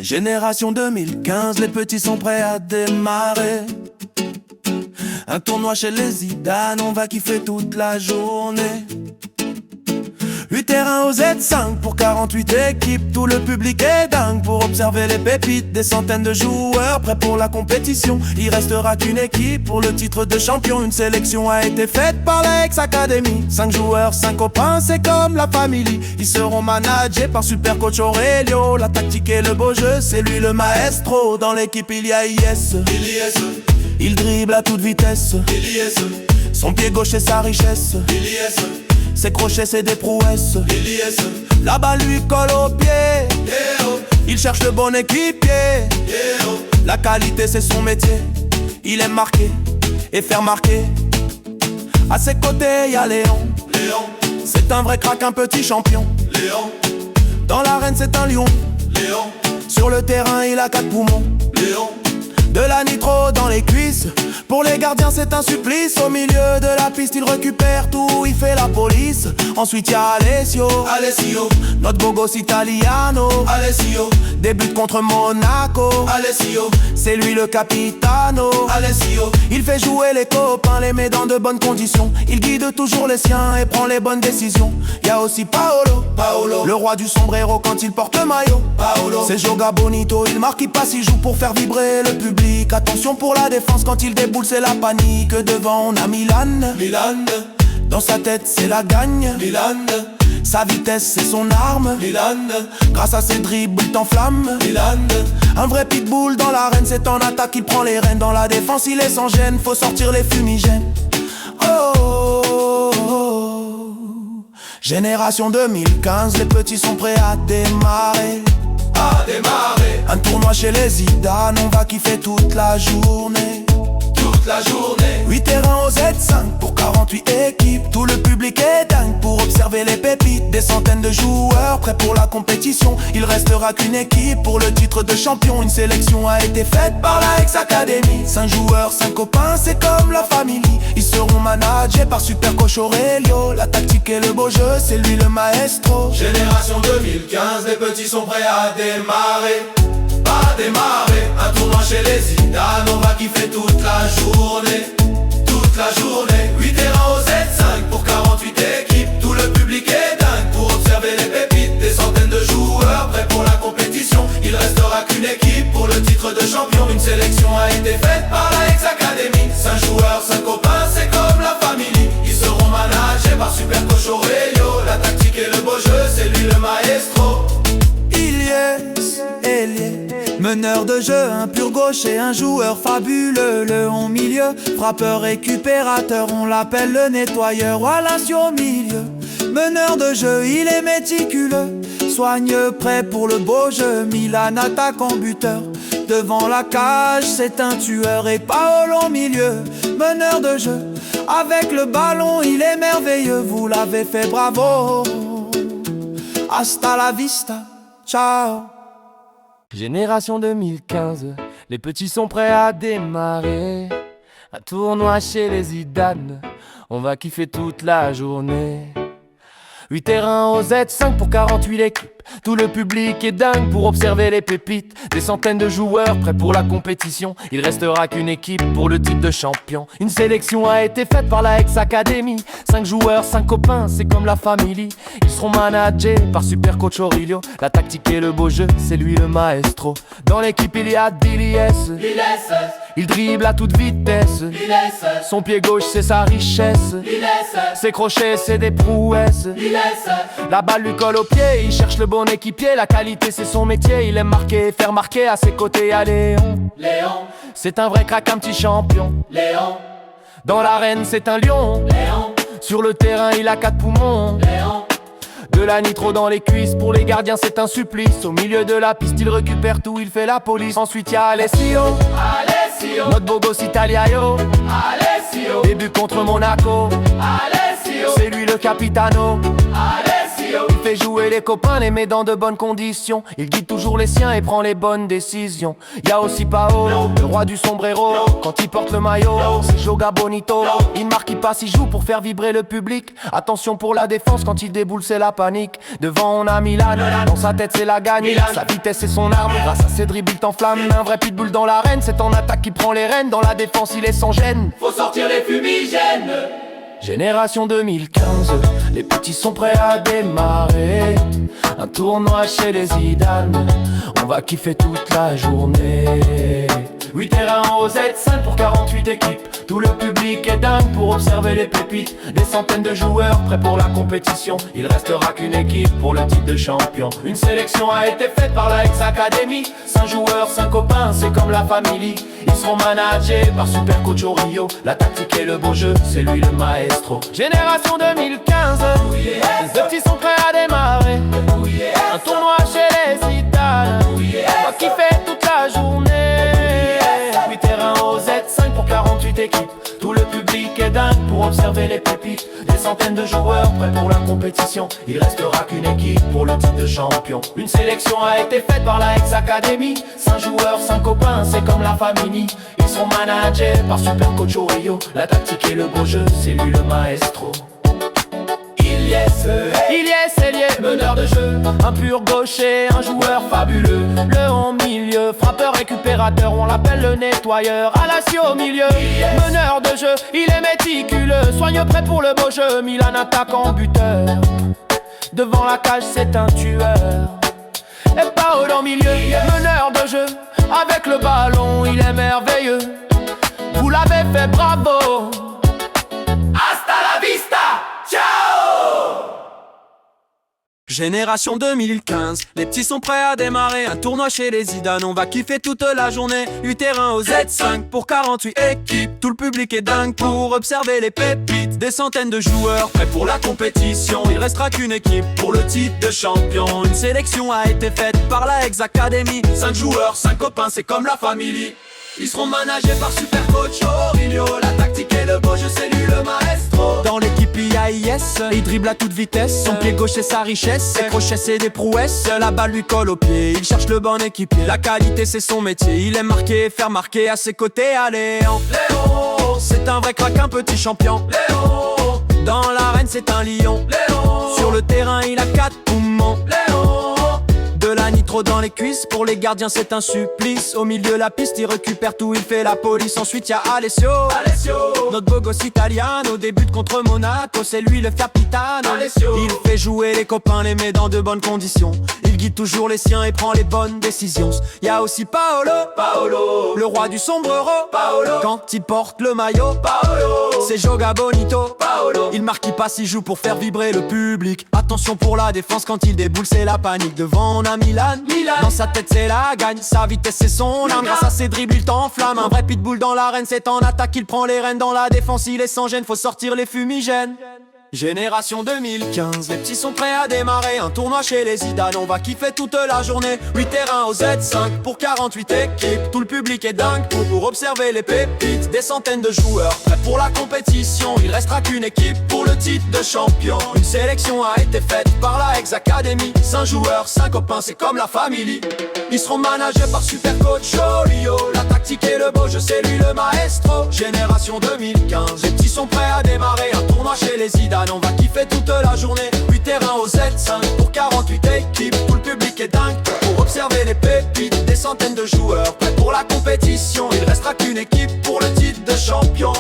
Génération 2015, les petits sont prêts à démarrer. Un tournoi chez les Zidane, on va kiffer toute la journée. 8 terrains au Z5 pour 48 équipes. Tout le public est dingue pour observer les pépites. Des centaines de joueurs prêts pour la compétition. Il restera qu'une équipe pour le titre de champion. Une sélection a été faite par la Ex Academy. 5 joueurs, 5 copains, c'est comme la famille. Ils seront managés par super coach Aurelio. La tactique et le beau jeu, c'est lui le maestro. Dans l'équipe il y a IS. Il dribble à toute vitesse. Son pied gauche est sa richesse. Ses crochets c'est des prouesses. La balle lui colle au pied. Il cherche le bon équipier. La qualité c'est son métier. Il aime marquer et faire marquer. À ses côtés y'a Léon. C'est un vrai crack, un petit champion. Dans l'arène c'est un lion. Sur le terrain il a 4 poumons. De la nitro dans les cuisses. Pour les gardiens c'est un supplice. Au milieu de la piste il récupère tout, il fait la police. Ensuite y'a Alessio, notre beau gosse italiano. Débute contre Monaco. C'est lui le capitano. Il fait jouer les copains, les met dans de bonnes conditions. Il guide toujours les siens et prend les bonnes décisions. Y'a aussi Paolo, le roi du sombrero quand il porte maillot. C'est Joga Bonito, il marque, il passe, il joue pour faire vibrer le public. Attention pour la défense, quand il déboule c'est la panique. Devant on a Milan. Dans sa tête c'est la gagne. Sa vitesse c'est son arme. Grâce à ses dribbles il t'enflamme. Un vrai pitbull dans l'arène, c'est en attaque il prend les rênes. Dans la défense il est sans gêne, faut sortir les fumigènes. Génération 2015, les petits sont prêts à démarrer. Un tournoi chez les Zidane, on va kiffer toute la journée. 8 terrains au Z5 pour 48 équipes. Tout le public est dingue pour observer les pépites. Des centaines de joueurs prêts pour la compétition. Il restera qu'une équipe pour le titre de champion. Une sélection a été faite par la Ex Academy. 5 joueurs, 5 copains, c'est comme la famille. Ils seront managés par super coach Aurelio. La tactique et le beau jeu, c'est lui le maestro. Génération 2015, les petits sont prêts à démarrer. Un tournoi chez les Zidane, on va kiffer toute la journée. 8 terrains au Z5 pour 48 équipes. Tout le public est dingue pour observer les pépites. Des centaines de joueurs prêts pour la compétition. Il restera qu'une équipe pour le titre de champion. Une sélection a été faite par la Ex Academy. 5 joueurs, 5 copains, c'est comme la famille. Ils seront managés par super coach Aurelio. La tactique et le beau jeu, c'est lui le maestro. Meneur de jeu, un pur gaucher, un joueur fabuleux. Le on milieu, frappeur récupérateur, on l'appelle le nettoyeur. Relation au milieu, meneur de jeu, il est méticuleux. Soigne prêt pour le beau jeu, Milan attaque en buteur. Devant la cage, c'est un tueur. Et Paolo au milieu, meneur de jeu. Avec le ballon, il est merveilleux. Vous l'avez fait, bravo. Hasta la vista, ciao. Génération 2015, les petits sont prêts à démarrer. Un tournoi chez les Zidane, on va kiffer toute la journée. 8 terrains au Z5 pour 48 équipes. Tout le public est dingue pour observer les pépites. Des centaines de joueurs prêts pour la compétition. Il restera qu'une équipe pour le titre de champion. Une sélection a été faite par la Ex Academy. 5 joueurs, 5 copains, c'est comme la famille. Ils seront managés par super coach Aurelio. La tactique et le beau jeu, c'est lui le maestro. Dans l'équipe il y a Diliès. Il dribble à toute vitesse. Son pied gauche c'est sa richesse. Ses crochets c'est des prouesses. La balle lui colle au pied, il cherche le bon équipier. La qualité c'est son métier, il aime marquer et faire marquer. À ses côtés y'a Léon. C'est un vrai crack, un petit champion. Dans l'arène c'est un lion. Sur le terrain il a 4 poumons. De la nitro dans les cuisses, pour les gardiens c'est un supplice. Au milieu de la piste il récupère tout, il fait la police. Ensuite y'a Alessio, notre beau gosse italiano. Début contre Monaco. C'est lui le capitano. Il fait jouer les copains, les met dans de bonnes conditions. Il guide toujours les siens et prend les bonnes décisions. Y'a aussi Paolo, le roi du sombrero. Quand il porte le maillot, c'est Joga Bonito. Il marque, il passe, il joue pour faire vibrer le public. Attention pour la défense, quand il déboule c'est la panique. Devant on a Milan, dans sa tête c'est la gagne. Sa vitesse et son arme, grâce à ses dribbles il t'enflamme. Un vrai pitbull dans l'arène, c'est en attaque qui prend les rênes. Dans la défense il est sans gêne. Faut sortir les fumigènes. Génération 2015, les petits sont prêts à démarrer. Un tournoi chez les Zidane, on va kiffer toute la journée. 8 terrains au Z5 pour 48 équipes. Tout le public est dingue pour observer les pépites. Des centaines de joueurs prêts pour la compétition. Il restera qu'une équipe pour le titre de champion. Une sélection a été faite par la ex-académie. 5 joueurs, 5 copains, c'est comme la famille. Ils seront managés par super coach au Rio. La tactique et le beau jeu, c'est lui le maestro. Génération 2015, les petits sont prêts à démarrer. Un tournoi chez les Zidane, on va kiffer toute la journée. 8 terrains au Z5 pour 48 équipes. Tout le public est dingue pour observer les pépites. Des centaines de joueurs prêts pour la compétition. Il restera qu'une équipe pour le titre de champion. Une sélection a été faite par la ex-académie. 5 joueurs, 5 copains, c'est comme la famille. Ils sont managés par super coach au Rio. La tactique et le beau jeu, c'est lui le maestro. Ilyes Elie, meneur de jeu, un pur gaucher, un joueur fabuleux. Le haut milieu, frappeur récupérateur, on l'appelle le nettoyeur. Alassio au milieu, meneur de jeu, il est méticuleux, soigneux prêt pour le beau jeu. Milan attaquant buteur, devant la cage c'est un tueur. Et Paolo au milieu, meneur de jeu, avec le ballon il est merveilleux. Vous l'avez fait, bravo. Hasta la vista, ciao. Génération 2015, les petits sont prêts à démarrer. Un tournoi chez les Zidane, on va kiffer toute la journée. 8 terrains au Z5 pour 48 équipes. Tout le public est dingue pour observer les pépites. Des centaines de joueurs prêts pour la compétition. Il restera qu'une équipe pour le titre de champion. Une sélection a été faite par la ex-académie. 5 joueurs, 5 copains, c'est comme la famille. Ils seront managés par super coach Aurelio. La tactique et le beau jeu, c'est lui le maestro. Dans l'équipe il y a Ilyes, il dribble à toute vitesse. Son pied gauche c'est sa richesse, ses crochets c'est des prouesses. La balle lui colle au pied, il cherche le bon équipier. La qualité c'est son métier, il aime marquer et faire marquer. À ses côtés à Léon, c'est un vrai crack, un petit champion. Léon, dans l'arène c'est un lion. Léon, sur le terrain il a 4 poumons. Léon, de la nitro dans les cuisses, pour les gardiens c'est un supplice. Au milieu de la piste il récupère tout, il fait la police. Ensuite y'a Alessio, notre beau gosse italiano. Débute contre Monaco, c'est lui le capitano. Il fait jouer les copains, les met dans de bonnes conditions. Il guide toujours les siens et prend les bonnes décisions. Y'a aussi Paolo, le roi du sombrero. Quand il porte le maillot, c'est Joga Bonito. Il marque, il passe, il joue pour faire vibrer le public. Attention pour la défense, quand il déboule c'est la panique. Devant on a Milan, dans sa tête c'est la gagne. Sa vitesse c'est son arme, grâce à ses dribbles il t'enflamme. Un vrai pitbull dans l'arène, c'est en attaque il prend les rênes. Dans la défense il est sans gêne, faut sortir les fumigènes. Génération 2015, les petits sont prêts à démarrer. Un tournoi chez les Zidane, on va kiffer toute la journée. 8 terrains au Z5 pour 48 équipes. Tout le public est dingue pour observer les pépites. Des centaines de joueurs prêts pour la compétition. Il restera qu'une équipe pour le titre de champion. Une sélection a été faite par la ex-académie. 5 joueurs, 5 copains, c'est comme la famille. Ils seront managés par super coach Aurelio. La tactique et le beau jeu, c'est lui le maestro. Génération 2015, les petits sont prêts à démarrer. Un tournoi chez les Zidane, on va kiffer toute la journée. 8 terrains au Z5 pour 48 équipes. Tout le public est dingue pour observer les pépites. Des centaines de joueurs prêts pour la compétition. Il restera qu'une équipe pour le titre de champion.